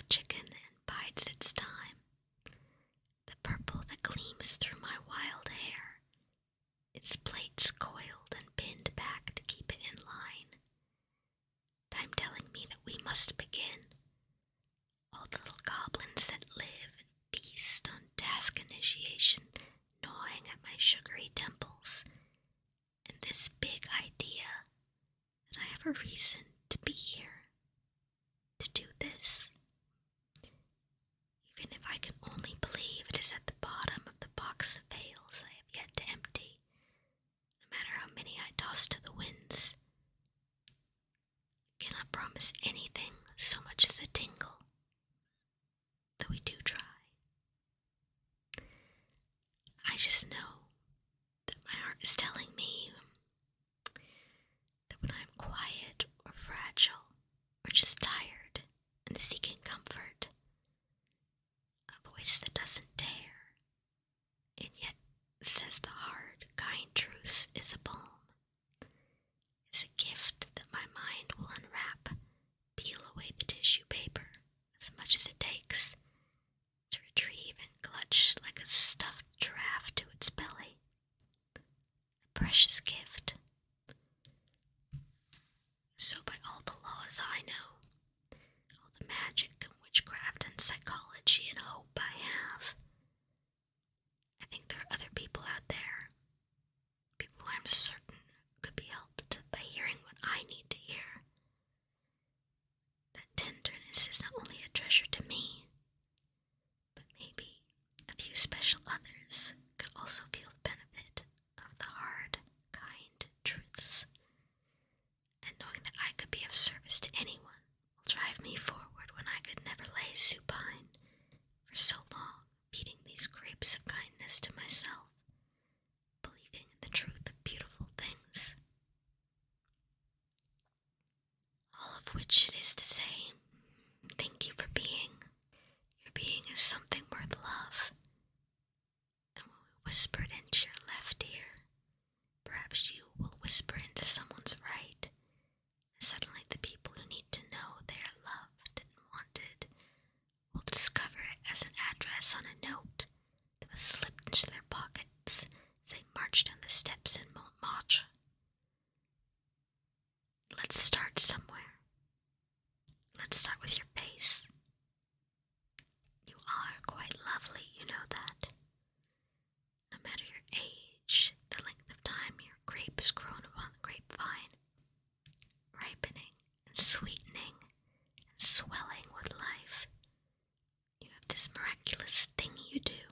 chicken and bides its time. The purple that gleams through my wild hair, its plaits coiled and pinned back to keep it in line. Time telling me that we must begin. All the little goblins that live and feast on task initiation, gnawing at my sugary temples, and this big idea that I have a reason to be here, to do this. Even if I can only believe it is at the bottom of the box of pails I have yet to empty, no matter how many I toss to the winds. I cannot promise anything so much as a tingle, though we do try. I just know that my heart is telling me that when I'm quiet or fragile or just tired and seeking comfort, a voice that doesn't dare, and yet says the hard, kind truth is a balm, is a gift that my mind will unwrap, peel away the tissue paper as much as it takes to retrieve and clutch like a stuffed giraffe to its belly. A precious gift. So by all the laws I know, all the magic and witchcraft and psychology and hope I have, I think there are other people out there, people who I'm certain could be helped by hearing what I need to hear. That tenderness is not only a treasure to me, but maybe a few special others could also feel the benefit of the hard, kind truths. And knowing that I could be of service to anyone will drive me forward when I could never lay supine for so long, feeding these grapes of kindness to myself, believing in the truth of beautiful things. All of which it is to say, thank you for being. Your being is something worth love. And when we whisper it into your left ear, perhaps you will whisper into someone's right, and suddenly the people who need to know they are loved and wanted will discover it as an address on a note that was slipped into their pockets as they marched down the steps in Montmartre. Let's start somewhere. Let's start with your face. You are quite lovely, you know that. No matter your age, the length of time your grape has grown upon the grapevine, ripening and sweetening and swelling with life, you have this miraculous thing you do,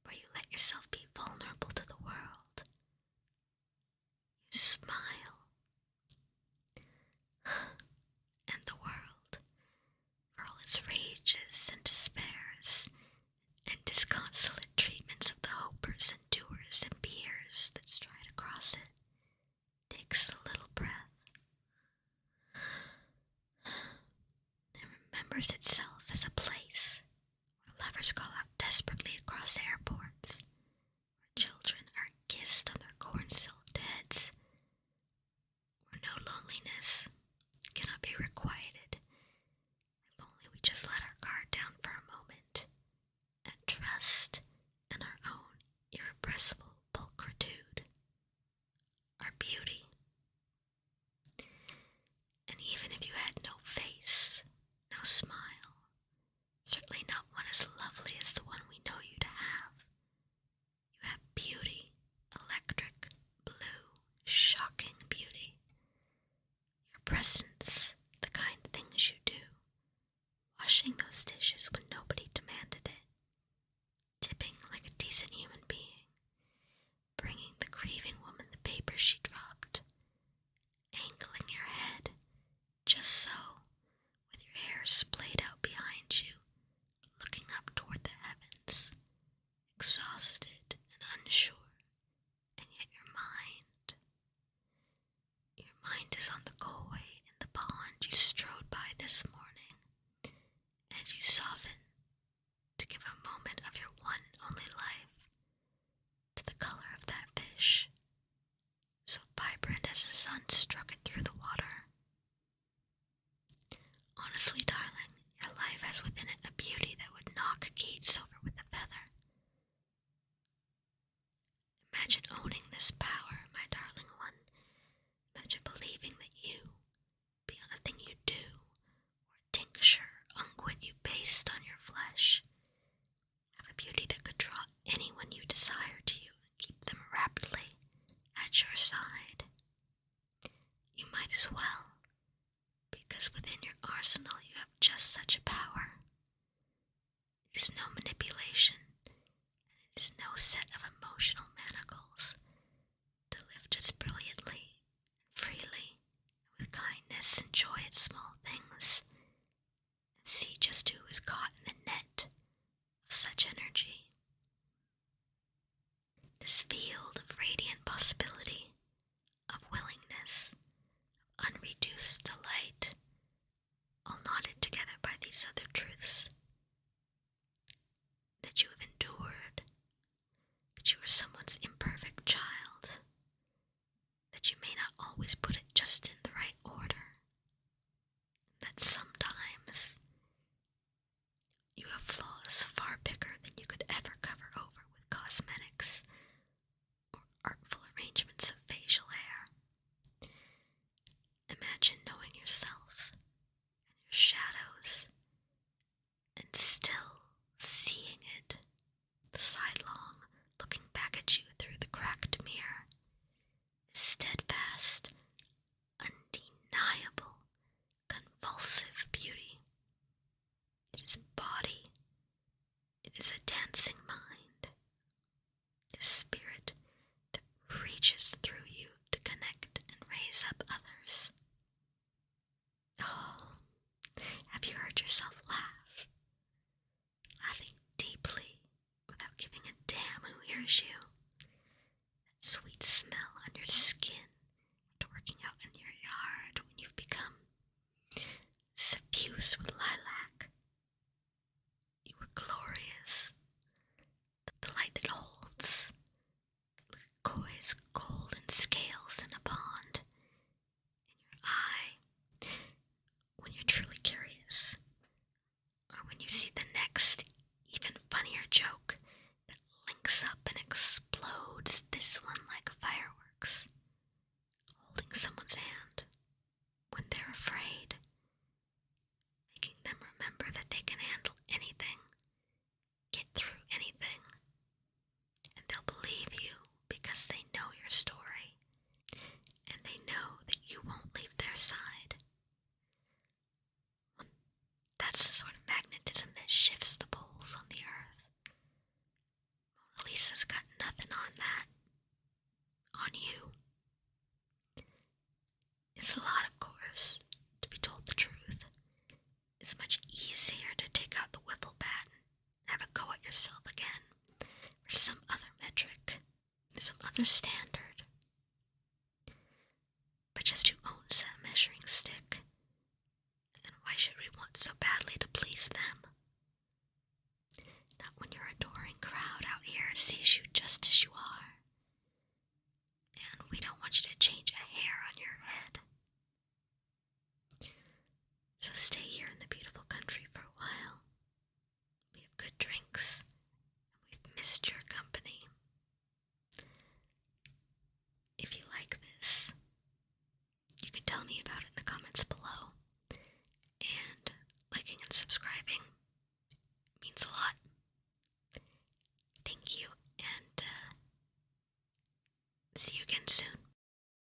where you let yourself be vulnerable to the world. You smile. And the world, for all its rages and despairs, and disconsolate treatments of the hopers and doers and beers that stride across it, takes a little breath, and remembers itself as a place where lovers call out desperately across airports, where children are kissed on their corn-silked heads, where no loneliness cannot be requited, if only we just let our guard down for a moment and trust in our own irrepressible pulchritude, our beauty. And even if you had no face, no smile, certainly not one as lovely as the one we know you to have, you have beauty, electric, blue, shocking beauty. Your presence, the kind things you do, washing those dishes when nobody demanded it, tipping like a decent human being, bringing the grieving woman the paper she dropped, angling your head, just so, with your hair splayed out behind you, looking up toward the heavens, exhausted and unsure, and yet your mind is on the koi in the pond you strode by this morning, and you soften to give a moment of your one and only life to the color of that fish, so vibrant as the sun struck it through the water. Honestly, darling, your life has has within it a beauty that would knock gates over with a feather. Imagine owning this power, my darling one. Imagine believing that you, beyond a thing you do, or a tincture, unguent you paste on your flesh, have a beauty that could draw anyone you desire to you and keep them rapidly at your side. You might as well, because within your arsenal you have just such a power. It is no manipulation, and it is no set of emotional manacles to lift us brilliantly, freely, with kindness and joy at small things, and see just who is caught in the net of such energy. This field of radiant possibility, of willingness, of unreduced delight, all knotted together by these other truths. That you have endured, that you are someone's imperfect child, that you may not always put it just in the right order, that sometimes you have flaws far bigger than you could ever cover over with cosmetics or artful arrangements of facial hair. Imagine knowing yourself and your shadows and still seeing it, sidelong, looking back at you through the cracked mirror, steadfast, undeniable, convulsive beauty. It is body, it is a dancing mind, it is spirit that reaches through you to connect and raise up others. Oh, have you heard yourself laugh? Laughing deeply without giving a damn who hears you. That sweet smell on your skin after working out in your yard when you've become suffused with lilac. You were glorious. The light that holds Coy's golden scales in a pond in your eye when you're truly curious, or when you see the next, even funnier joke that links up and explodes this one like fireworks, holding someone's hand when they're afraid, making them remember that they can handle anything, get through anything, and they'll believe you because they know your story, and they know that you won't leave their side. That's the sort of magnetism that shifts the poles on the earth. Mona Lisa's got nothing on that. On you. It's a lot, of course, to be told the truth. It's much easier to take out the wiffle bat and have a go at yourself again for some other metric, some other standard. But just who owns that measuring stick? And why should we want so badly to please them? Not when your adoring crowd out here sees you just as you are. And we don't want you to change a hair on your head. So stay here in the beautiful country for a while. We have good drinks, and we've missed your company. If you like this, you can tell me about it in the comments below.